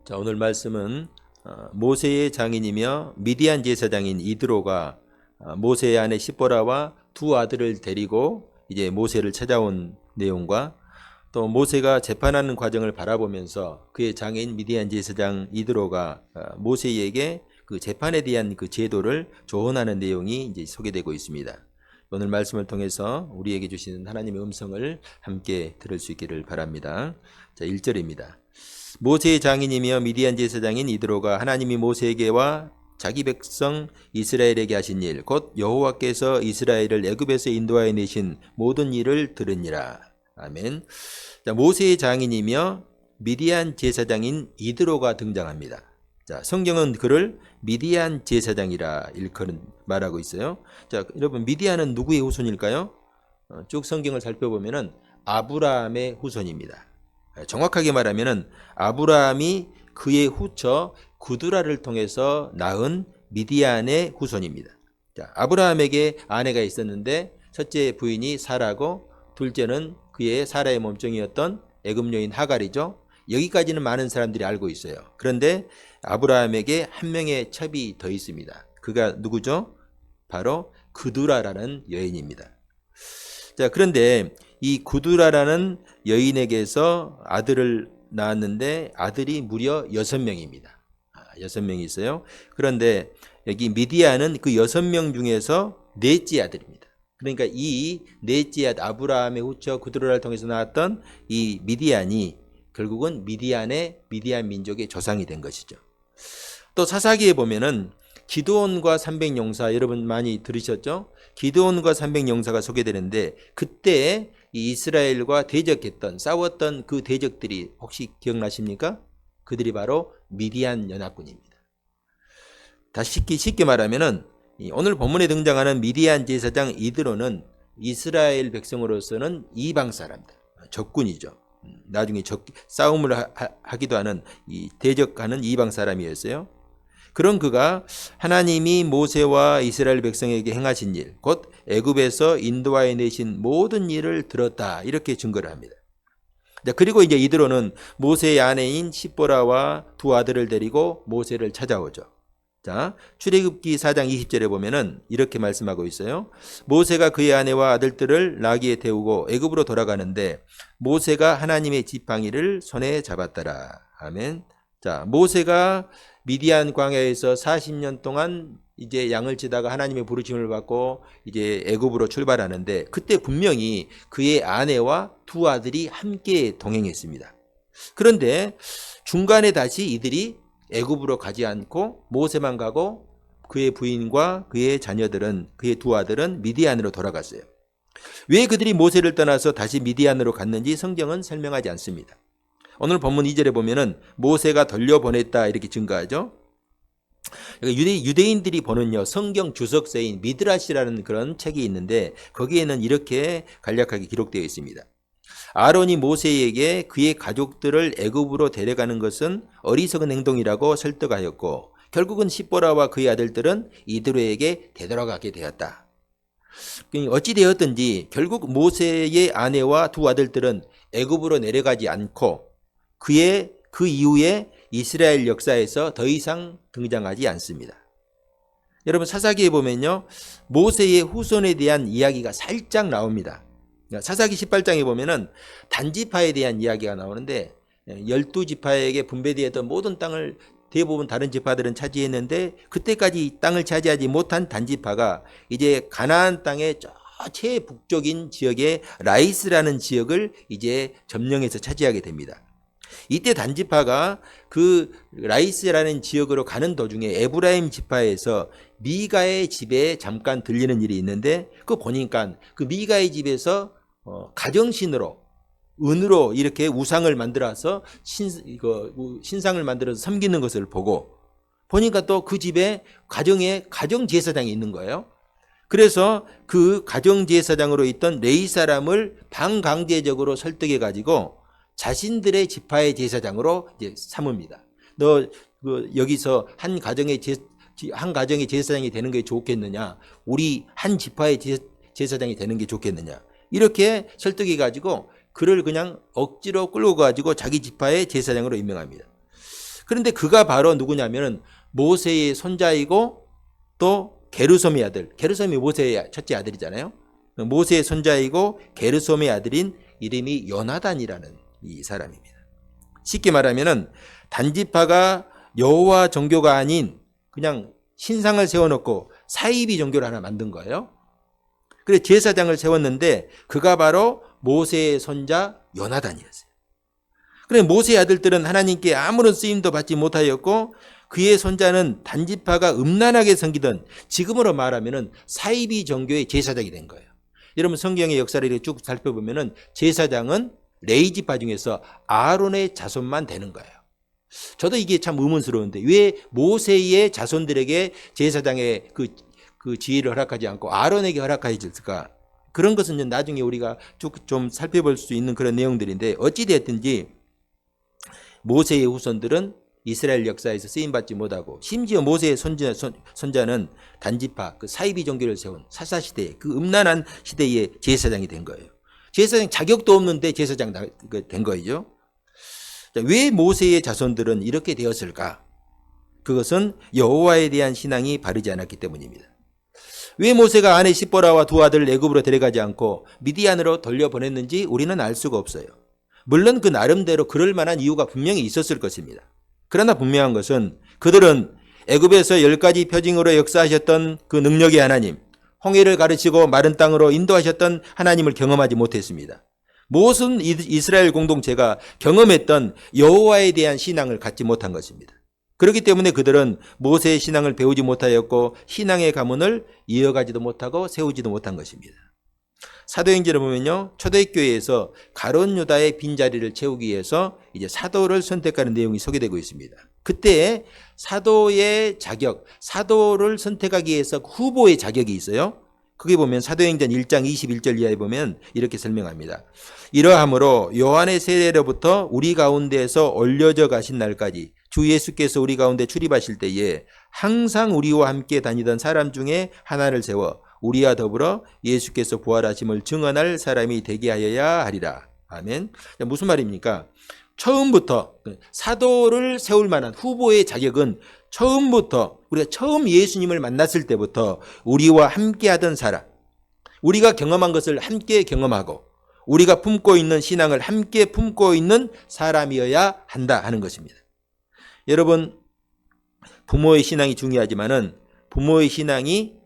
자, 오늘 말씀은 모세의 장인이며 미디안 제사장인 이드로가 모세의 아내 시보라와 두 아들을 데리고 이제 모세를 찾아온 내용과 또 모세가 재판하는 과정을 바라보면서 그의 장인 미디안 제사장 이드로가 모세에게 그 재판에 대한 그 제도를 조언하는 내용이 이제 소개되고 있습니다. 오늘 말씀을 통해서 우리에게 주시는 하나님의 음성을 함께 들을 수 있기를 바랍니다. 자, 1절입니다. 모세의 장인이며 미디안 제사장인 이드로가 하나님이 모세에게와 자기 백성 이스라엘에게 하신 일, 곧 여호와께서 이스라엘을 애굽에서 인도하여 내신 모든 일을 들으니라. 아멘. 자, 모세의 장인이며 미디안 제사장인 이드로가 등장합니다. 자, 성경은 그를 미디안 제사장이라 일컬은 말하고 있어요. 자, 여러분, 미디안은 누구의 후손일까요? 쭉 성경을 살펴보면은 아브라함의 후손입니다. 정확하게 말하면은 아브라함이 그의 후처 구두라를 통해서 낳은 미디안의 후손입니다. 자, 아브라함에게 아내가 있었는데 첫째 부인이 사라고 둘째는 그의 사라의 몸종이었던 애굽 여인 하갈이죠. 여기까지는 많은 사람들이 알고 있어요. 그런데 아브라함에게 한 명의 첩이 더 있습니다. 그가 누구죠? 바로 구두라라는 여인입니다. 자, 그런데 이 구두라라는 여인에게서 아들을 낳았는데 아들이 무려 6명입니다. 6명이 있어요. 그런데 여기 미디안은 그 6명 중에서 넷째 아들입니다. 그러니까 이 넷째 아들 아브라함의 후처 구두라를 통해서 나왔던 이 미디안이 결국은 미디안 민족의 조상이 된 것이죠. 또 사사기에 보면은 기드온과 300용사 여러분 많이 들으셨죠? 기드온과 300용사가 소개되는데 그때 이 이스라엘과 대적했던 싸웠던 그 대적들이 혹시 기억나십니까? 그들이 바로 미디안 연합군입니다. 다시 쉽게 말하면은 오늘 본문에 등장하는 미디안 제사장 이드로는 이스라엘 백성으로서는 이방 사람들, 적군이죠. 나중에 싸움을 하기도 하는 대적하는 이방 사람이었어요. 그런 그가 하나님이 모세와 이스라엘 백성에게 행하신 일, 곧 애굽에서 인도하여 내신 모든 일을 들었다 이렇게 증거를 합니다. 그리고 이제 이드로는 모세의 아내인 시보라와 두 아들을 데리고 모세를 찾아오죠. 자, 출애굽기 4장 20절에 보면은 이렇게 말씀하고 있어요. 모세가 그의 아내와 아들들을 나귀에 태우고 애굽으로 돌아가는데 모세가 하나님의 지팡이를 손에 잡았더라. 아멘. 자, 모세가 미디안 광야에서 40년 동안 이제 양을 치다가 하나님의 부르심을 받고 이제 애굽으로 출발하는데 그때 분명히 그의 아내와 두 아들이 함께 동행했습니다. 그런데 중간에 다시 이들이 애굽으로 가지 않고 모세만 가고 그의 부인과 그의 자녀들은 그의 두 아들은 미디안으로 돌아갔어요. 왜 그들이 모세를 떠나서 다시 미디안으로 갔는지 성경은 설명하지 않습니다. 오늘 본문 2절에 보면은 모세가 돌려보냈다 이렇게 증거하죠. 유대인들이 보는요 성경 주석서인 미드라시라는 그런 책이 있는데 거기에는 이렇게 간략하게 기록되어 있습니다. 아론이 모세에게 그의 가족들을 애굽으로 데려가는 것은 어리석은 행동이라고 설득하였고 결국은 시보라와 그의 아들들은 이드로에게 되돌아가게 되었다. 어찌 되었든지 결국 모세의 아내와 두 아들들은 애굽으로 내려가지 않고 그 이후에 이스라엘 역사에서 더 이상 등장하지 않습니다. 여러분 사사기에 보면요 모세의 후손에 대한 이야기가 살짝 나옵니다. 사사기 18장에 보면은 단지파에 대한 이야기가 나오는데 12지파에게 분배되었던 모든 땅을 대부분 다른 지파들은 차지했는데 그때까지 땅을 차지하지 못한 단지파가 이제 가나안 땅의 최북쪽인 지역의 라이스라는 지역을 이제 점령해서 차지하게 됩니다. 이때 단지파가 그 라이스라는 지역으로 가는 도중에 에브라임 지파에서 미가의 집에 잠깐 들리는 일이 있는데 그 보니까 그 미가의 집에서 가정신으로 은으로 이렇게 우상을 만들어서 신상을 만들어서 섬기는 것을 보고 보니까 또 그 집에 가정 제사장이 있는 거예요. 그래서 그 가정 제사장으로 있던 레위 사람을 반강제적으로 설득해 가지고 자신들의 지파의 제사장으로 이제 삼습니다. 너 여기서 한 가정의 제사장이 되는 게 좋겠느냐? 우리 한 지파의 제사장이 되는 게 좋겠느냐? 이렇게 설득해 가지고 그를 그냥 억지로 끌고 가지고 자기 지파의 제사장으로 임명합니다. 그런데 그가 바로 누구냐면은 모세의 손자이고 또 게르솜의 아들, 게르솜이 모세의 첫째 아들이잖아요. 모세의 손자이고 게르솜의 아들인 이름이 요나단이라는 이 사람입니다. 쉽게 말하면은 단지파가 여호와 종교가 아닌 그냥 신상을 세워놓고 사이비 종교를 하나 만든 거예요. 그래서 제사장을 세웠는데 그가 바로 모세의 손자 요나단이었어요. 그래 모세의 아들들은 하나님께 아무런 쓰임도 받지 못하였고 그의 손자는 단지파가 음란하게 섬기던 지금으로 말하면은 사이비 종교의 제사장이 된 거예요. 여러분 성경의 역사를 이렇게 쭉 살펴보면은 제사장은 레이지파 중에서 아론의 자손만 되는 거예요. 저도 이게 참 의문스러운데 왜 모세의 자손들에게 제사장의 그 지위를 허락하지 않고 아론에게 허락하였을까? 그런 것은 나중에 우리가 쭉 좀 살펴볼 수 있는 그런 내용들인데 어찌됐든지 모세의 후손들은 이스라엘 역사에서 쓰임받지 못하고 심지어 모세의 손자는 단지파 그 사이비 종교를 세운 사사시대 그 음란한 시대의 제사장이 된 거예요. 제사장 자격도 없는데 제사장 된 거죠. 왜 모세의 자손들은 이렇게 되었을까? 그것은 여호와에 대한 신앙이 바르지 않았기 때문입니다. 왜 모세가 아내 시보라와 두 아들을 애굽으로 데려가지 않고 미디안으로 돌려보냈는지 우리는 알 수가 없어요. 물론 그 나름대로 그럴 만한 이유가 분명히 있었을 것입니다. 그러나 분명한 것은 그들은 애굽에서 10가지 표징으로 역사하셨던 그 능력의 하나님, 홍해를 가르치고 마른 땅으로 인도하셨던 하나님을 경험하지 못했습니다. 모든 이스라엘 공동체가 경험했던 여호와에 대한 신앙을 갖지 못한 것입니다. 그렇기 때문에 그들은 모세의 신앙을 배우지 못하였고 신앙의 가문을 이어가지도 못하고 세우지도 못한 것입니다. 사도행전을 보면요, 초대교회에서 가룟 유다의 빈자리를 채우기 위해서 이제 사도를 선택하는 내용이 소개되고 있습니다. 그때 사도의 자격, 사도를 선택하기 위해서 후보의 자격이 있어요. 그게 보면 사도행전 1장 21절 이하에 보면 이렇게 설명합니다. 이러함으로 요한의 세례로부터 우리 가운데에서 올려져 가신 날까지 주 예수께서 우리 가운데 출입하실 때에 항상 우리와 함께 다니던 사람 중에 하나를 세워 우리와 더불어 예수께서 부활하심을 증언할 사람이 되게 하여야 하리라. 아멘. 무슨 말입니까? 처음부터 사도를 세울 만한 후보의 자격은 처음부터 우리가 처음 예수님을 만났을 때부터 우리와 함께 하던 사람, 우리가 경험한 것을 함께 경험하고 우리가 품고 있는 신앙을 함께 품고 있는 사람이어야 한다 하는 것입니다. 여러분, 부모의 신앙이 중요하지만은 부모의 신앙은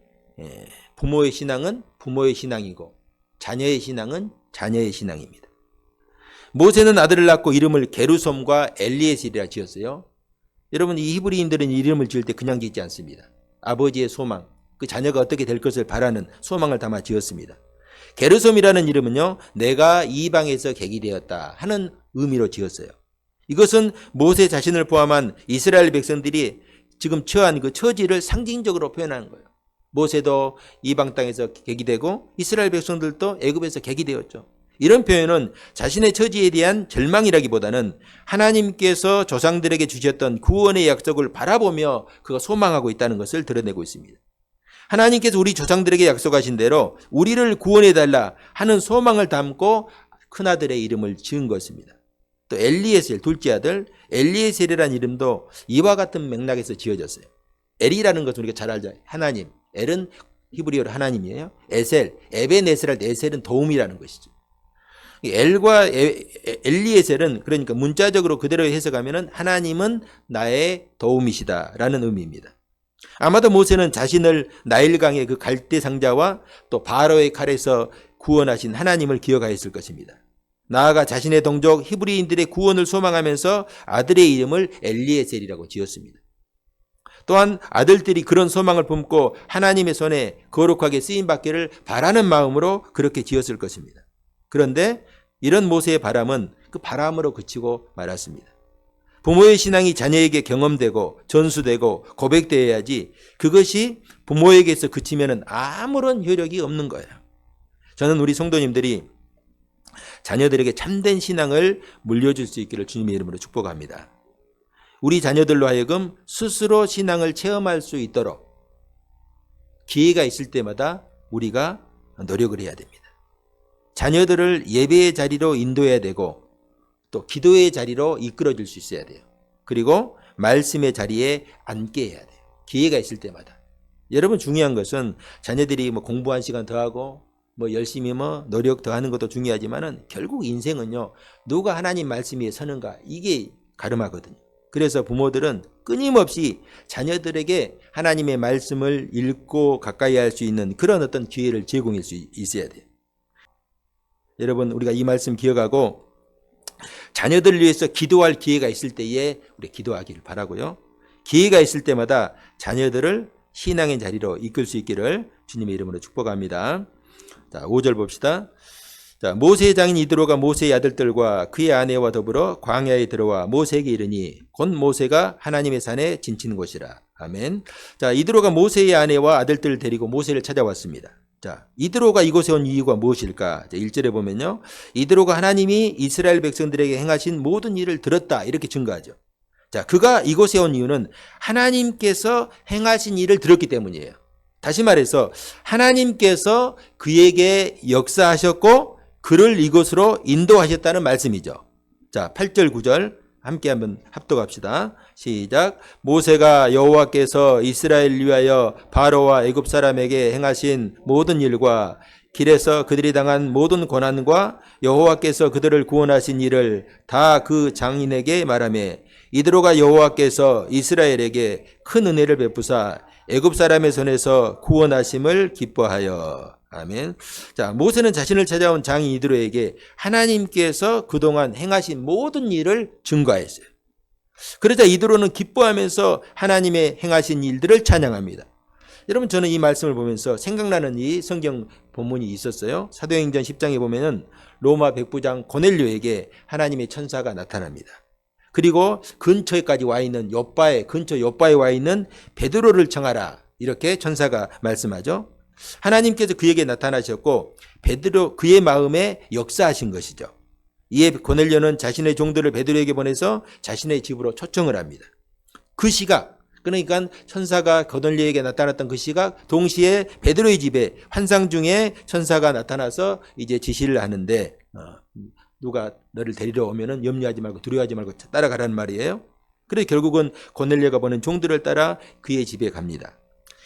부모의 신앙이고 자녀의 신앙은 자녀의 신앙입니다. 모세는 아들을 낳고 이름을 게르솜과 엘리에셀이라 지었어요. 여러분, 이 히브리인들은 이름을 지을 때 그냥 짓지 않습니다. 아버지의 소망, 그 자녀가 어떻게 될 것을 바라는 소망을 담아 지었습니다. 게르솜이라는 이름은요, 내가 이방에서 객이 되었다 하는 의미로 지었어요. 이것은 모세 자신을 포함한 이스라엘 백성들이 지금 처한 그 처지를 상징적으로 표현하는 거예요. 모세도 이방 땅에서 객이 되고 이스라엘 백성들도 애굽에서 객이 되었죠. 이런 표현은 자신의 처지에 대한 절망이라기보다는 하나님께서 조상들에게 주셨던 구원의 약속을 바라보며 그가 소망하고 있다는 것을 드러내고 있습니다. 하나님께서 우리 조상들에게 약속하신 대로 우리를 구원해달라 하는 소망을 담고 큰아들의 이름을 지은 것입니다. 또 엘리에셀, 둘째 아들 엘리에셀이라는 이름도 이와 같은 맥락에서 지어졌어요. 엘이라는 것은 우리가 잘 알죠. 하나님. 엘은 히브리어로 하나님이에요. 에셀, 에벤에셀 할 때 에셀은 도움이라는 것이죠. 엘과 엘리에셀은 그러니까 문자적으로 그대로 해석하면은 하나님은 나의 도움이시다라는 의미입니다. 아마도 모세는 자신을 나일강의 그 갈대 상자와 또 바로의 칼에서 구원하신 하나님을 기억하였을 것입니다. 나아가 자신의 동족 히브리인들의 구원을 소망하면서 아들의 이름을 엘리에셀이라고 지었습니다. 또한 아들들이 그런 소망을 품고 하나님의 손에 거룩하게 쓰임받기를 바라는 마음으로 그렇게 지었을 것입니다. 그런데 이런 모세의 바람은 그 바람으로 그치고 말았습니다. 부모의 신앙이 자녀에게 경험되고 전수되고 고백되어야지 그것이 부모에게서 그치면 아무런 효력이 없는 거예요. 저는 우리 성도님들이 자녀들에게 참된 신앙을 물려줄 수 있기를 주님의 이름으로 축복합니다. 우리 자녀들로 하여금 스스로 신앙을 체험할 수 있도록 기회가 있을 때마다 우리가 노력을 해야 됩니다. 자녀들을 예배의 자리로 인도해야 되고 또 기도의 자리로 이끌어줄 수 있어야 돼요. 그리고 말씀의 자리에 앉게 해야 돼요. 기회가 있을 때마다. 여러분 중요한 것은 자녀들이 뭐 공부 한 시간 더 하고 뭐 열심히 뭐 노력 더 하는 것도 중요하지만은 결국 인생은요, 누가 하나님 말씀 위에 서는가, 이게 가름하거든요. 그래서 부모들은 끊임없이 자녀들에게 하나님의 말씀을 읽고 가까이 할 수 있는 그런 어떤 기회를 제공할 수 있어야 돼요. 여러분 우리가 이 말씀 기억하고 자녀들을 위해서 기도할 기회가 있을 때에 우리 기도하기를 바라고요. 기회가 있을 때마다 자녀들을 신앙의 자리로 이끌 수 있기를 주님의 이름으로 축복합니다. 자, 5절 봅시다. 자, 모세의 장인 이드로가 모세의 아들들과 그의 아내와 더불어 광야에 들어와 모세에게 이르니 곧 모세가 하나님의 산에 진친 곳이라. 아멘. 자, 이드로가 모세의 아내와 아들들을 데리고 모세를 찾아왔습니다. 자, 이드로가 이곳에 온 이유가 무엇일까? 자, 1절에 보면요, 이드로가 하나님이 이스라엘 백성들에게 행하신 모든 일을 들었다, 이렇게 증거하죠. 자, 그가 이곳에 온 이유는 하나님께서 행하신 일을 들었기 때문이에요. 다시 말해서 하나님께서 그에게 역사하셨고 그를 이곳으로 인도하셨다는 말씀이죠. 자, 8절 9절 함께 한번 합독합시다. 시작. 모세가 여호와께서 이스라엘을 위하여 바로와 애굽 사람에게 행하신 모든 일과 길에서 그들이 당한 모든 고난과 여호와께서 그들을 구원하신 일을 다 그 장인에게 말하며 이드로가 여호와께서 이스라엘에게 큰 은혜를 베푸사 애굽 사람의 손에서 구원하심을 기뻐하여. 아멘. 자, 모세는 자신을 찾아온 장인 이드로에게 하나님께서 그동안 행하신 모든 일을 증거했어요. 그러자 이드로는 기뻐하면서 하나님의 행하신 일들을 찬양합니다. 여러분, 저는 이 말씀을 보면서 생각나는 이 성경 본문이 있었어요. 사도행전 10장에 보면은 로마 백부장 고넬료에게 하나님의 천사가 나타납니다. 그리고 근처에까지 와 있는 근처 요바에 와 있는 베드로를 청하라, 이렇게 천사가 말씀하죠. 하나님께서 그에게 나타나셨고 베드로 그의 마음에 역사하신 것이죠. 이에 고넬료는 자신의 종들을 베드로에게 보내서 자신의 집으로 초청을 합니다. 그 시각, 그러니까 천사가 고넬료에게 나타났던 그 시각, 동시에 베드로의 집에 환상 중에 천사가 나타나서 이제 지시를 하는데, 누가 너를 데리러 오면은 염려하지 말고 두려워하지 말고 따라가라는 말이에요. 그래서 결국은 고넬료가 보낸 종들을 따라 그의 집에 갑니다.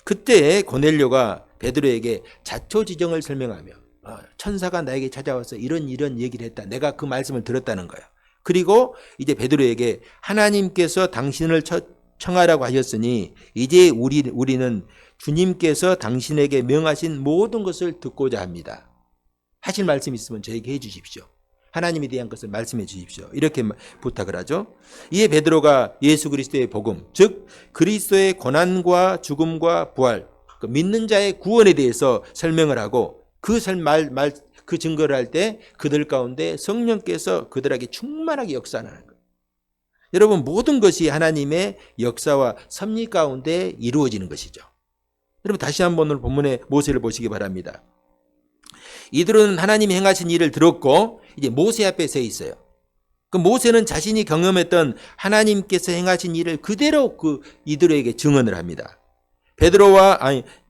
그때 고넬료가 베드로에게 자초지정을 설명하며 천사가 나에게 찾아와서 이런 얘기를 했다, 내가 그 말씀을 들었다는 거예요. 그리고 이제 베드로에게 하나님께서 당신을 청하라고 하셨으니 이제 우리는 주님께서 당신에게 명하신 모든 것을 듣고자 합니다. 하실 말씀 있으면 저에게 해 주십시오. 하나님에 대한 것을 말씀해 주십시오. 이렇게 부탁을 하죠. 이에 베드로가 예수 그리스도의 복음, 즉 그리스도의 고난과 죽음과 부활, 믿는 자의 구원에 대해서 설명을 하고 그 증거를 할 때 그들 가운데 성령께서 그들에게 충만하게 역사하는 거예요. 여러분, 모든 것이 하나님의 역사와 섭리 가운데 이루어지는 것이죠. 여러분, 다시 한번 오늘 본문의 모세를 보시기 바랍니다. 이들은 하나님이 행하신 일을 들었고 이제 모세 앞에 서 있어요. 그 모세는 자신이 경험했던 하나님께서 행하신 일을 그대로 이들에게 증언을 합니다.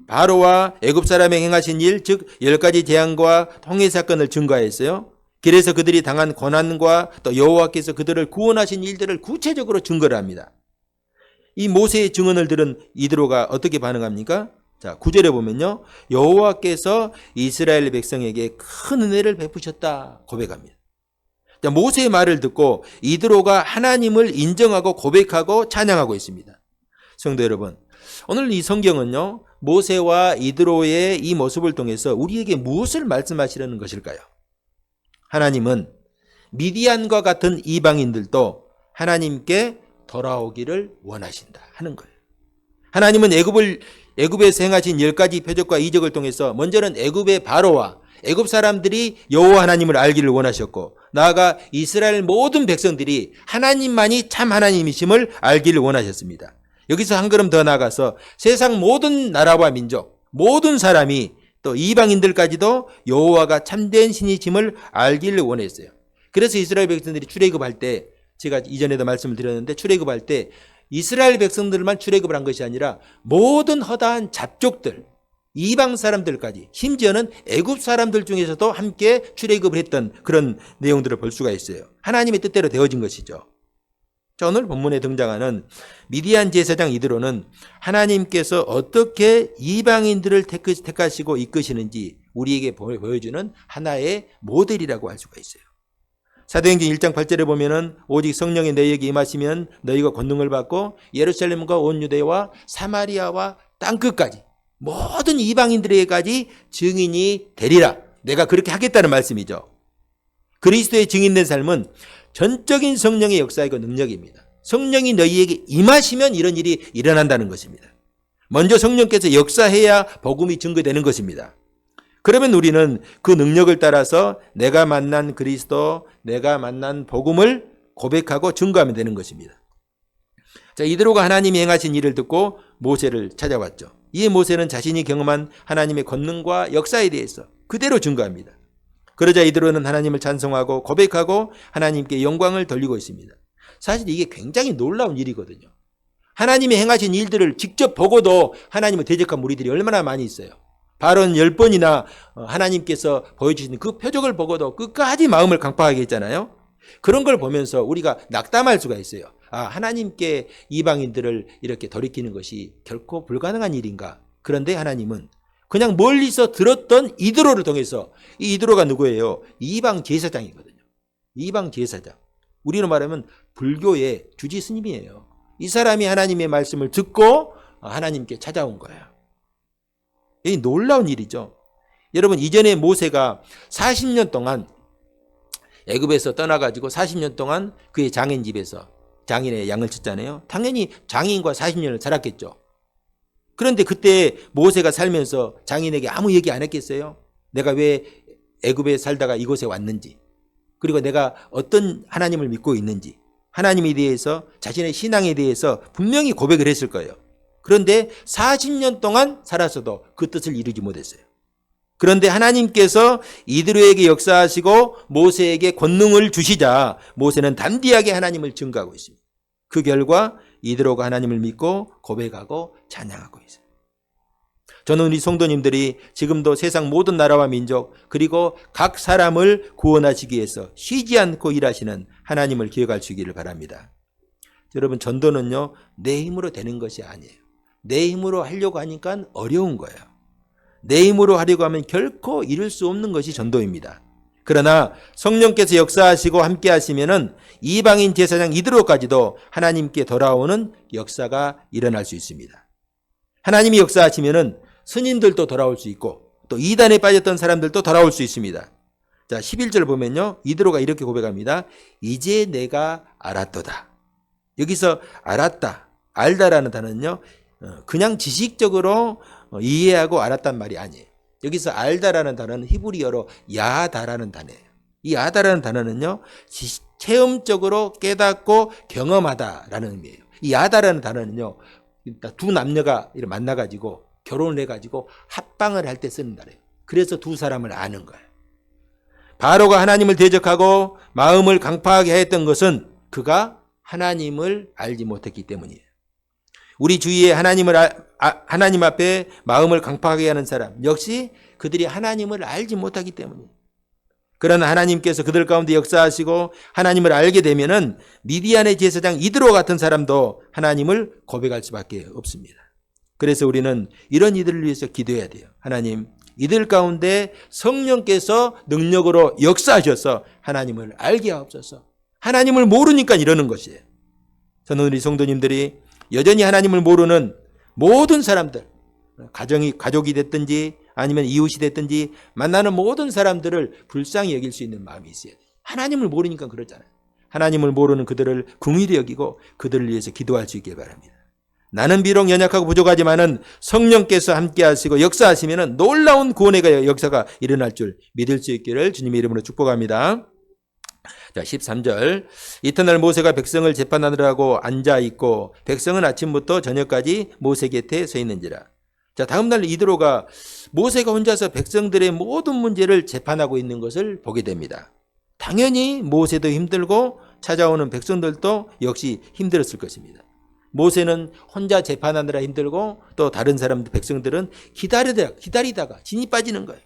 바로와 애굽 사람이 행하신 일, 즉 10가지 재앙과 홍해 사건을 증거했어요. 길에서 그들이 당한 고난과 또 여호와께서 그들을 구원하신 일들을 구체적으로 증거를 합니다. 이 모세의 증언을 들은 이드로가 어떻게 반응합니까? 자, 9절에 보면요, 여호와께서 이스라엘 백성에게 큰 은혜를 베푸셨다 고백합니다. 자, 모세의 말을 듣고 이드로가 하나님을 인정하고 고백하고 찬양하고 있습니다. 성도 여러분, 오늘 이 성경은요, 모세와 이드로의 이 모습을 통해서 우리에게 무엇을 말씀하시려는 것일까요? 하나님은 미디안과 같은 이방인들도 하나님께 돌아오기를 원하신다 하는 거예요. 하나님은 애굽에서 행하신 10가지 표적과 이적을 통해서 먼저는 애굽의 바로와 애굽 사람들이 여호와 하나님을 알기를 원하셨고, 나아가 이스라엘 모든 백성들이 하나님만이 참 하나님이심을 알기를 원하셨습니다. 여기서 한 걸음 더 나아가서 세상 모든 나라와 민족, 모든 사람이 또 이방인들까지도 여호와가 참된 신이심을 알기를 원했어요. 그래서 이스라엘 백성들이 출애굽할 때, 제가 이전에도 말씀을 드렸는데, 출애굽할 때 이스라엘 백성들만 출애굽을 한 것이 아니라 모든 허다한 잡족들, 이방 사람들까지, 심지어는 애굽 사람들 중에서도 함께 출애굽을 했던 그런 내용들을 볼 수가 있어요. 하나님의 뜻대로 되어진 것이죠. 자, 오늘 본문에 등장하는 미디안 제사장 이드로는 하나님께서 어떻게 이방인들을 택하시고 이끄시는지 우리에게 보여주는 하나의 모델이라고 할 수가 있어요. 사도행전 1장 8절에 보면은 오직 성령이 너희에게 임하시면 너희가 권능을 받고 예루살렘과 온 유대와 사마리아와 땅끝까지 모든 이방인들에게까지 증인이 되리라. 내가 그렇게 하겠다는 말씀이죠. 그리스도의 증인된 삶은 전적인 성령의 역사이고 능력입니다. 성령이 너희에게 임하시면 이런 일이 일어난다는 것입니다. 먼저 성령께서 역사해야 복음이 증거되는 것입니다. 그러면 우리는 그 능력을 따라서 내가 만난 그리스도, 내가 만난 복음을 고백하고 증거하면 되는 것입니다. 자, 이드로가 하나님이 행하신 일을 듣고 모세를 찾아왔죠. 이 모세는 자신이 경험한 하나님의 권능과 역사에 대해서 그대로 증거합니다. 그러자 이드로는 하나님을 찬송하고 고백하고 하나님께 영광을 돌리고 있습니다. 사실 이게 굉장히 놀라운 일이거든요. 하나님이 행하신 일들을 직접 보고도 하나님을 대적한 무리들이 얼마나 많이 있어요. 바론 10번이나 하나님께서 보여주신 그 표적을 보고도 끝까지 마음을 강팍하게 했잖아요. 그런 걸 보면서 우리가 낙담할 수가 있어요. 아, 하나님께 이방인들을 이렇게 돌이키는 것이 결코 불가능한 일인가. 그런데 하나님은 그냥 멀리서 들었던 이드로를 통해서, 이 이드로가 누구예요? 이방 제사장이거든요. 이방 제사장. 우리로 말하면 불교의 주지 스님이에요. 이 사람이 하나님의 말씀을 듣고 하나님께 찾아온 거예요. 이 놀라운 일이죠. 여러분, 이전에 모세가 40년 동안 애굽에서 떠나가지고 40년 동안 그의 장인 집에서 장인의 양을 쳤잖아요. 당연히 장인과 40년을 살았겠죠. 그런데 그때 모세가 살면서 장인에게 아무 얘기 안 했겠어요? 내가 왜 애굽에 살다가 이곳에 왔는지, 그리고 내가 어떤 하나님을 믿고 있는지, 하나님에 대해서, 자신의 신앙에 대해서 분명히 고백을 했을 거예요. 그런데 40년 동안 살았어도 그 뜻을 이루지 못했어요. 그런데 하나님께서 이드로에게 역사하시고 모세에게 권능을 주시자 모세는 담대하게 하나님을 증거하고 있습니다. 그 결과 이드로가 하나님을 믿고 고백하고 찬양하고 있어요. 저는 우리 성도님들이 지금도 세상 모든 나라와 민족 그리고 각 사람을 구원하시기 위해서 쉬지 않고 일하시는 하나님을 기억할 수 있기를 바랍니다. 여러분, 전도는요, 내 힘으로 되는 것이 아니에요. 내 힘으로 하려고 하니까 어려운 거예요. 내 힘으로 하려고 하면 결코 이룰 수 없는 것이 전도입니다. 그러나 성령께서 역사하시고 함께 하시면은 이방인 제사장 이드로까지도 하나님께 돌아오는 역사가 일어날 수 있습니다. 하나님이 역사하시면은 스님들도 돌아올 수 있고 또 이단에 빠졌던 사람들도 돌아올 수 있습니다. 자, 11절 보면요, 이드로가 이렇게 고백합니다. 이제 내가 알았도다. 여기서 알았다, 알다라는 단어는요, 그냥 지식적으로 이해하고 알았단 말이 아니에요. 여기서 알다라는 단어는 히브리어로 야다라는 단어예요. 이 야다라는 단어는요, 체험적으로 깨닫고 경험하다라는 의미예요. 이 야다라는 단어는요, 두 남녀가 만나가지고 결혼을 해가지고 합방을 할 때 쓰는 단어예요. 그래서 두 사람을 아는 거예요. 바로가 하나님을 대적하고 마음을 강팍하게 했던 것은 그가 하나님을 알지 못했기 때문이에요. 우리 주위에 하나님 앞에 마음을 강팍하게 하는 사람 역시 그들이 하나님을 알지 못하기 때문이에요. 그러나 하나님께서 그들 가운데 역사하시고 하나님을 알게 되면은 미디안의 제사장 이드로 같은 사람도 하나님을 고백할 수밖에 없습니다. 그래서 우리는 이런 이들을 위해서 기도해야 돼요. 하나님, 이들 가운데 성령께서 능력으로 역사하셔서 하나님을 알게 하옵소서. 하나님을 모르니까 이러는 것이에요. 저는 우리 성도님들이 여전히 하나님을 모르는 모든 사람들, 가족이 됐든지 아니면 이웃이 됐든지 만나는 모든 사람들을 불쌍히 여길 수 있는 마음이 있어야 돼요. 하나님을 모르니까 그러잖아요. 하나님을 모르는 그들을 긍휼히 여기고 그들을 위해서 기도할 수 있길 바랍니다. 나는 비록 연약하고 부족하지만은 성령께서 함께 하시고 역사하시면은 놀라운 구원의 역사가 일어날 줄 믿을 수 있기를 주님의 이름으로 축복합니다. 자, 13절. 이튿날 모세가 백성을 재판하느라고 앉아 있고 백성은 아침부터 저녁까지 모세 곁에 서 있는지라. 자, 다음 날 이드로가 모세가 혼자서 백성들의 모든 문제를 재판하고 있는 것을 보게 됩니다. 당연히 모세도 힘들고 찾아오는 백성들도 역시 힘들었을 것입니다. 모세는 혼자 재판하느라 힘들고 또 다른 사람들, 백성들은 기다리다가 진이 빠지는 거예요.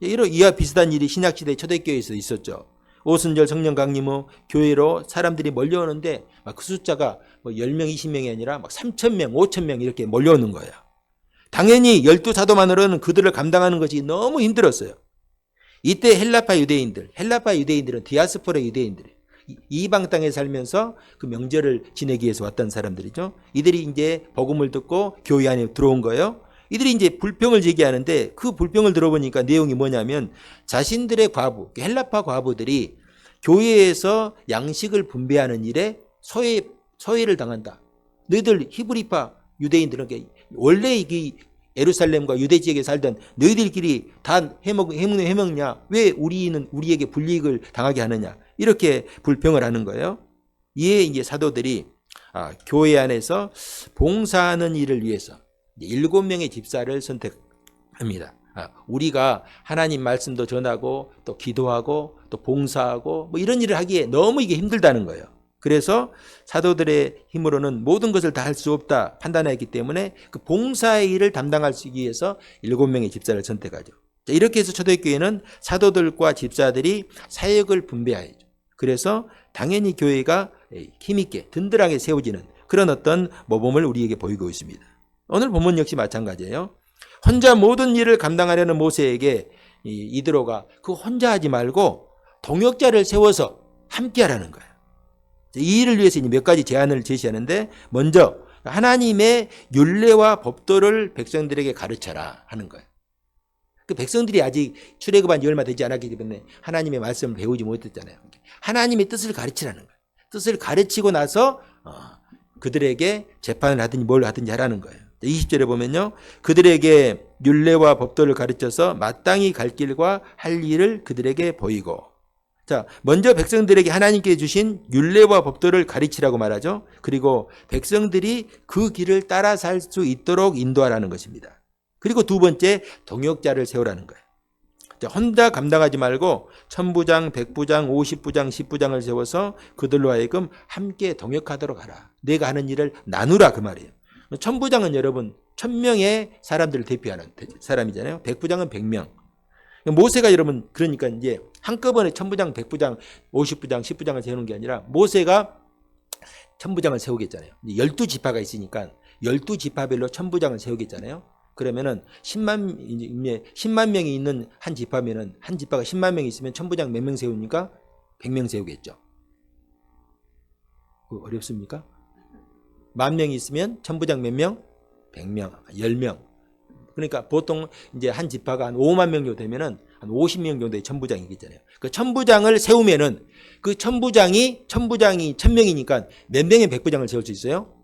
이와 비슷한 일이 신약시대 초대교회에서 있었죠. 오순절 성령 강림 후 교회로 사람들이 몰려오는데 막 그 숫자가 뭐 10명, 20명이 아니라 막 3,000명, 5,000명 이렇게 몰려오는 거예요. 당연히 12사도만으로는 그들을 감당하는 것이 너무 힘들었어요. 이때 헬라파 유대인들은 디아스포라 유대인들이에요. 이방 땅에 살면서 그 명절을 지내기 위해서 왔던 사람들이죠. 이들이 이제 복음을 듣고 교회 안에 들어온 거예요. 이들이 이제 불평을 제기하는데 그 불평을 들어보니까 내용이 뭐냐면 자신들의 과부, 헬라파 과부들이 교회에서 양식을 분배하는 일에 소외를 당한다. 너희들 히브리파 유대인들은 원래 이 예루살렘과 유대 지역에 살던 너희들끼리 다 해먹냐? 왜 우리에게 불이익을 당하게 하느냐? 이렇게 불평을 하는 거예요. 이에 이제 사도들이 교회 안에서 봉사하는 일을 위해서 7명의 집사를 선택합니다. 우리가 하나님 말씀도 전하고 또 기도하고 또 봉사하고 뭐 이런 일을 하기에 너무 이게 힘들다는 거예요. 그래서 사도들의 힘으로는 모든 것을 다 할 수 없다 판단했기 때문에 그 봉사의 일을 담당하기 위해서 7명의 집사를 선택하죠. 이렇게 해서 초대교회는 사도들과 집사들이 사역을 분배하죠. 그래서 당연히 교회가 힘있게 든든하게 세워지는 그런 어떤 모범을 우리에게 보이고 있습니다. 오늘 본문 역시 마찬가지예요. 혼자 모든 일을 감당하려는 모세에게 이드로가 그 혼자 하지 말고 동역자를 세워서 함께 하라는 거예요. 이 일을 위해서 몇 가지 제안을 제시하는데 먼저 하나님의 율례와 법도를 백성들에게 가르쳐라 하는 거예요. 그 백성들이 아직 출애굽한 지 얼마 되지 않았기 때문에 하나님의 말씀을 배우지 못했잖아요. 하나님의 뜻을 가르치라는 거예요. 뜻을 가르치고 나서 그들에게 재판을 하든지 뭘 하든지 하라는 거예요. 20절에 보면요. 그들에게 율례와 법도를 가르쳐서 마땅히 갈 길과 할 일을 그들에게 보이고. 자, 먼저 백성들에게 하나님께 주신 율례와 법도를 가르치라고 말하죠. 그리고 백성들이 그 길을 따라 살 수 있도록 인도하라는 것입니다. 그리고 두 번째, 동역자를 세우라는 거예요. 자, 혼자 감당하지 말고 천부장, 백부장, 50부장, 10부장을 세워서 그들로 하여금 함께 동역하도록 하라. 내가 하는 일을 나누라 그 말이에요. 천부장은 여러분 1000명의 사람들을 대표하는 사람이잖아요. 백부장은 100명. 모세가 여러분 그러니까 이제 한꺼번에 천부장, 백부장, 50부장, 10부장을 세우는 게 아니라 모세가 천부장을 세우겠잖아요. 12지파가 있으니까 12지파별로 천부장을 세우겠잖아요. 그러면은 10만 명이 있는 한 지파면은 한 지파가 10만 명이 있으면 천부장 몇 명 세우니까 100명 세우겠죠. 어렵습니까? 10,000명이 있으면 천부장 몇 명? 100명, 10명. 그러니까 보통 이제 한 지파가 한 5만 명 정도 되면은 한 50명 정도의 천부장이겠잖아요. 그 천부장을 세우면은 그 천부장이 1000명이니까 몇 명의 백부장을 세울 수 있어요?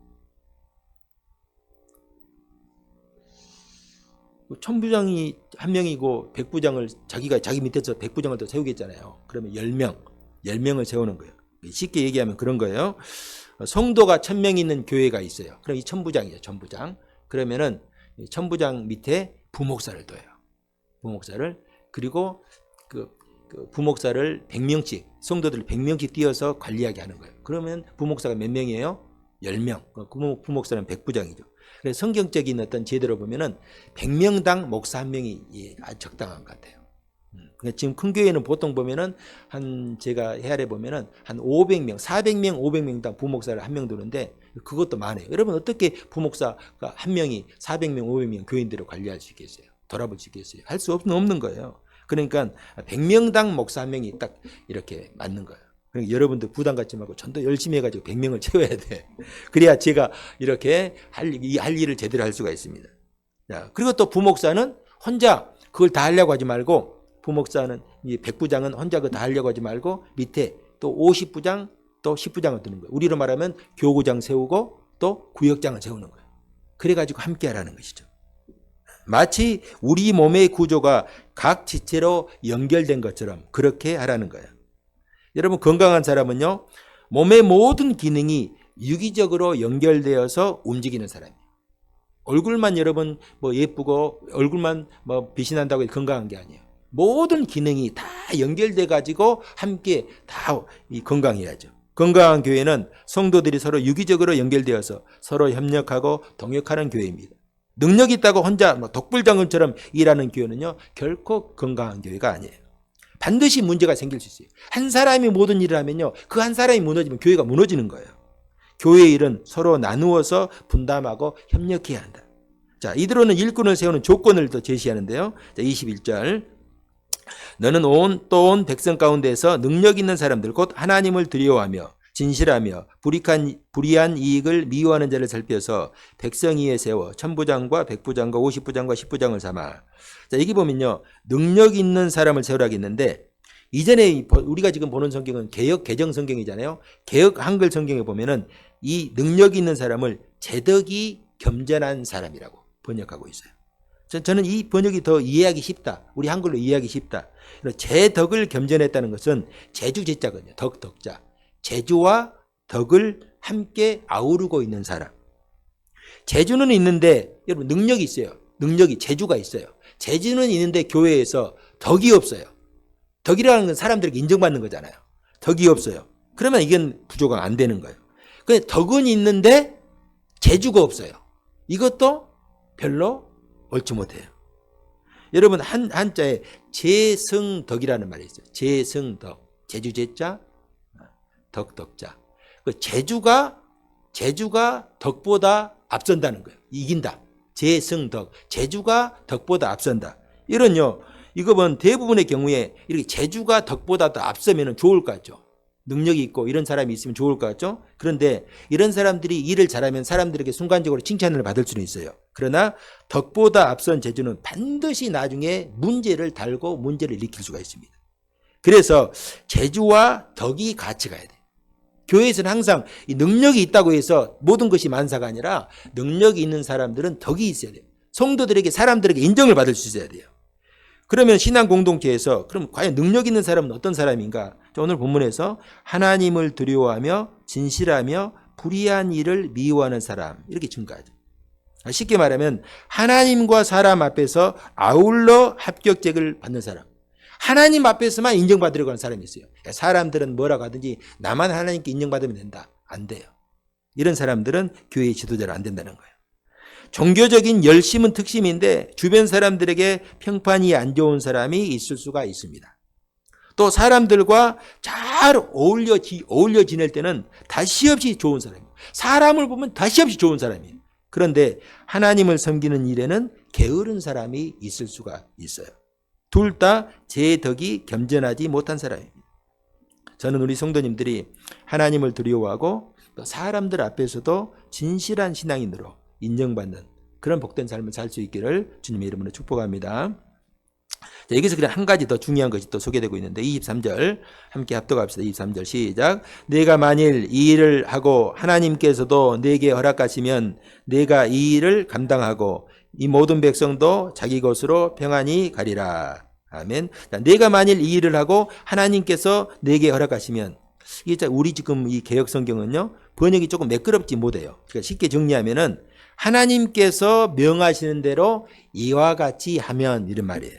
천부장이 한 명이고 백부장을 자기 밑에서 백부장을 더 세우겠잖아요. 그러면 10명을 세우는 거예요. 쉽게 얘기하면 그런 거예요. 성도가 1000명 있는 교회가 있어요. 그럼 이 천부장이죠. 천부장. 그러면은 천부장 밑에 부목사를 둬요. 부목사를. 그리고 그 부목사를 100명씩, 성도들 100명씩 띄어서 관리하게 하는 거예요. 그러면 부목사가 몇 명이에요? 10명. 부목사는 백부장이죠. 그래서 성경적인 어떤 제대로 보면은 100명당 목사 한 명이 아주 적당한 것 같아요. 그러니까 지금 큰 교회는 보통 보면은 제가 헤아려 보면은 한 500명, 400명, 500명당 부목사를 한 명 두는데 그것도 많아요. 여러분 어떻게 부목사가 한 명이 400명, 500명 교인들을 관리할 수 있겠어요? 돌아볼 수 있겠어요? 할 수 없는 거예요. 그러니까 100명당 목사 한 명이 딱 이렇게 맞는 거예요. 그러니까 여러분들 부담 갖지 말고 전도 열심히 해가지고 100명을 채워야 돼. 그래야 제가 이렇게 할 일을 제대로 할 수가 있습니다. 자, 그리고 또 부목사는 혼자 그걸 다 하려고 하지 말고 부목사는 이 백부장은 혼자 그거 다 하려고 하지 말고 밑에 또 50부장 또 10부장을 두는 거예요. 우리로 말하면 교구장 세우고 또 구역장을 세우는 거예요. 그래가지고 함께 하라는 것이죠. 마치 우리 몸의 구조가 각 지체로 연결된 것처럼 그렇게 하라는 거예요. 여러분 건강한 사람은요 몸의 모든 기능이 유기적으로 연결되어서 움직이는 사람이에요. 얼굴만 여러분 뭐 예쁘고 얼굴만 뭐 빛이 난다고 건강한 게 아니에요. 모든 기능이 다 연결돼 가지고 함께 다 건강해야죠. 건강한 교회는 성도들이 서로 유기적으로 연결되어서 서로 협력하고 동역하는 교회입니다. 능력 있다고 혼자 독불장군처럼 일하는 교회는요 결코 건강한 교회가 아니에요. 반드시 문제가 생길 수 있어요. 한 사람이 모든 일을 하면요, 그 한 사람이 무너지면 교회가 무너지는 거예요. 교회의 일은 서로 나누어서 분담하고 협력해야 한다. 자, 이대로는 일꾼을 세우는 조건을 더 제시하는데요. 자, 21절. 너는 온 백성 가운데서 능력 있는 사람들 곧 하나님을 두려워하며 진실하며 불의한 이익을 미워하는 자를 살펴서 백성 위에 세워 천부장과 백부장과 50부장과 10부장을 삼아. 자, 여기 보면요, 능력 있는 사람을 세우라고 했는데, 이전에 우리가 지금 보는 성경은 개역 개정 성경이잖아요. 개역 한글 성경에 보면은 이 능력 있는 사람을 제덕이 겸전한 사람이라고 번역하고 있어요. 저는 이 번역이 더 이해하기 쉽다. 우리 한글로 이해하기 쉽다. 제덕을 겸전했다는 것은 제주 제자거든요. 덕자. 제주와 덕을 함께 아우르고 있는 사람. 제주는 있는데 여러분 능력이 있어요. 제주가 있어요. 제주는 있는데 교회에서 덕이 없어요. 덕이라는 건 사람들에게 인정받는 거잖아요. 덕이 없어요. 그러면 이건 구조가 안 되는 거예요. 근데 덕은 있는데 제주가 없어요. 이것도 별로 옳지 못해요. 여러분 한자에 제성덕이라는 말이 있어요. 제성덕. 제주 제자, 덕자. 그 제주가 덕보다 앞선다는 거예요. 이긴다. 제성덕. 제주가 덕보다 앞선다. 이런요. 이거는 대부분의 경우에 이렇게 제주가 덕보다 더 앞서면 좋을 것 같죠. 능력이 있고 이런 사람이 있으면 좋을 것 같죠. 그런데 이런 사람들이 일을 잘하면 사람들에게 순간적으로 칭찬을 받을 수는 있어요. 그러나 덕보다 앞선 제주는 반드시 나중에 문제를 달고 문제를 일으킬 수가 있습니다. 그래서 제주와 덕이 같이 가야 돼요. 교회에서는 항상 이 능력이 있다고 해서 모든 것이 만사가 아니라 능력이 있는 사람들은 덕이 있어야 돼요. 성도들에게 사람들에게 인정을 받을 수 있어야 돼요. 그러면 신앙 공동체에서 그럼 과연 능력 있는 사람은 어떤 사람인가? 오늘 본문에서 하나님을 두려워하며 진실하며 불의한 일을 미워하는 사람 이렇게 증가하죠. 쉽게 말하면 하나님과 사람 앞에서 아울러 합격책을 받는 사람. 하나님 앞에서만 인정받으려고 하는 사람이 있어요. 사람들은 뭐라고 하든지 나만 하나님께 인정받으면 된다. 안 돼요. 이런 사람들은 교회의 지도자로 안 된다는 거예요. 종교적인 열심은 특심인데 주변 사람들에게 평판이 안 좋은 사람이 있을 수가 있습니다. 또 사람들과 잘 어울려 지낼 때는 다시 없이 좋은 사람이에요. 사람을 보면 다시 없이 좋은 사람이에요. 그런데 하나님을 섬기는 일에는 게으른 사람이 있을 수가 있어요. 둘 다 제 덕이 겸전하지 못한 사람입니다. 저는 우리 성도님들이 하나님을 두려워하고 또 사람들 앞에서도 진실한 신앙인으로 인정받는 그런 복된 삶을 살 수 있기를 주님의 이름으로 축복합니다. 자, 여기서 그냥 한 가지 더 중요한 것이 또 소개되고 있는데 23절 함께 합독합시다. 23절 시작. 내가 만일 이 일을 하고 하나님께서도 내게 허락하시면 내가 이 일을 감당하고 이 모든 백성도 자기 곳으로 평안히 가리라. 아멘. 자, 내가 만일 이 일을 하고 하나님께서 내게 허락하시면 이게 우리 지금 이 개역 성경은요 번역이 조금 매끄럽지 못해요. 그러니까 쉽게 정리하면은 하나님께서 명하시는 대로 이와 같이 하면 이런 말이에요.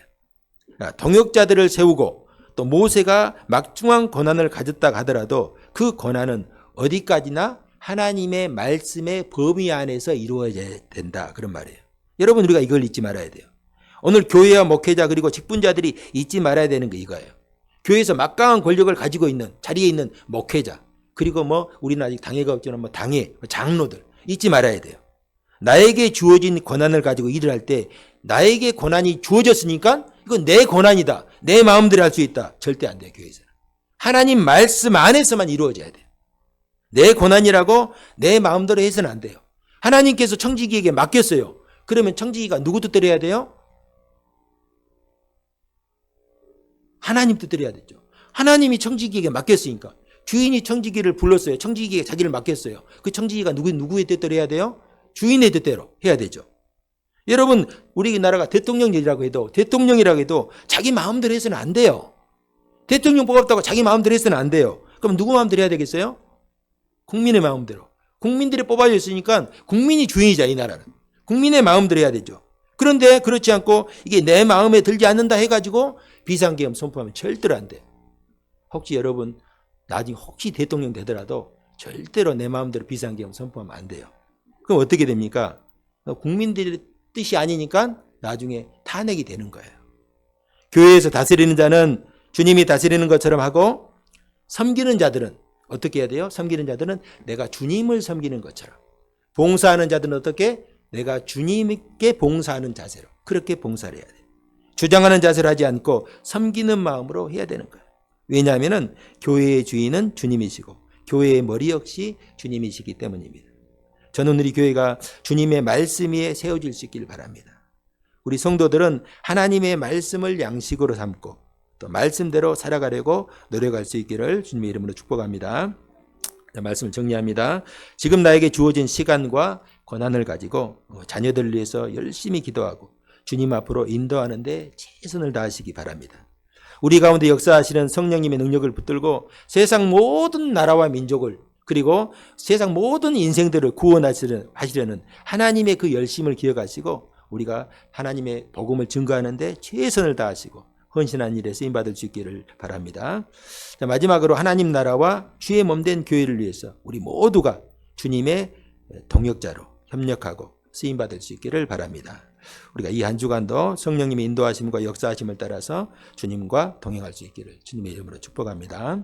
동역자들을 세우고 또 모세가 막중한 권한을 가졌다 하더라도 그 권한은 어디까지나 하나님의 말씀의 범위 안에서 이루어져야 된다. 그런 말이에요. 여러분 우리가 이걸 잊지 말아야 돼요. 오늘 교회와 목회자 그리고 직분자들이 잊지 말아야 되는 게 이거예요. 교회에서 막강한 권력을 가지고 있는 자리에 있는 목회자 그리고 우리는 아직 당회가 없지만 당회, 장로들 잊지 말아야 돼요. 나에게 주어진 권한을 가지고 일을 할 때 나에게 권한이 주어졌으니까 이건 내 권한이다. 내 마음대로 할 수 있다. 절대 안 돼요. 교회에서는. 하나님 말씀 안에서만 이루어져야 돼요. 내 권한이라고 내 마음대로 해서는 안 돼요. 하나님께서 청지기에게 맡겼어요. 그러면 청지기가 누구 뜻대로 해야 돼요? 하나님 뜻대로 해야 되죠. 하나님이 청지기에게 맡겼으니까. 주인이 청지기를 불렀어요. 청지기에게 자기를 맡겼어요. 그 청지기가 누구의 뜻대로 해야 돼요? 주인의 뜻대로 해야 되죠. 여러분 우리나라가 대통령이라고 해도 자기 마음대로 해서는 안 돼요. 대통령 뽑았다고 자기 마음대로 해서는 안 돼요. 그럼 누구 마음대로 해야 되겠어요? 국민의 마음대로. 국민들이 뽑아져 있으니까 국민이 주인이자 이 나라는. 국민의 마음대로 해야 되죠. 그런데 그렇지 않고 이게 내 마음에 들지 않는다 해가지고 비상계엄 선포하면 절대로 안 돼요. 혹시 여러분 나중에 혹시 대통령 되더라도 절대로 내 마음대로 비상계엄 선포하면 안 돼요. 그럼 어떻게 됩니까? 국민들의 뜻이 아니니까 나중에 탄핵이 되는 거예요. 교회에서 다스리는 자는 주님이 다스리는 것처럼 하고, 섬기는 자들은 어떻게 해야 돼요? 섬기는 자들은 내가 주님을 섬기는 것처럼. 봉사하는 자들은 어떻게? 내가 주님께 봉사하는 자세로 그렇게 봉사를 해야 돼요. 주장하는 자세로 하지 않고 섬기는 마음으로 해야 되는 거예요. 왜냐하면 교회의 주인은 주님이시고 교회의 머리 역시 주님이시기 때문입니다. 저는 우리 교회가 주님의 말씀 위에 세워질 수 있기를 바랍니다. 우리 성도들은 하나님의 말씀을 양식으로 삼고 또 말씀대로 살아가려고 노력할 수 있기를 주님의 이름으로 축복합니다. 말씀을 정리합니다. 지금 나에게 주어진 시간과 권한을 가지고 자녀들을 위해서 열심히 기도하고 주님 앞으로 인도하는 데 최선을 다하시기 바랍니다. 우리 가운데 역사하시는 성령님의 능력을 붙들고 세상 모든 나라와 민족을 그리고 세상 모든 인생들을 구원하시려는 하나님의 그 열심을 기억하시고 우리가 하나님의 복음을 증거하는 데 최선을 다하시고 헌신한 일에 쓰임받을 수 있기를 바랍니다. 자, 마지막으로 하나님 나라와 주의 몸된 교회를 위해서 우리 모두가 주님의 동역자로 협력하고 쓰임받을 수 있기를 바랍니다. 우리가 이 한 주간도 성령님의 인도하심과 역사하심을 따라서 주님과 동행할 수 있기를 주님의 이름으로 축복합니다.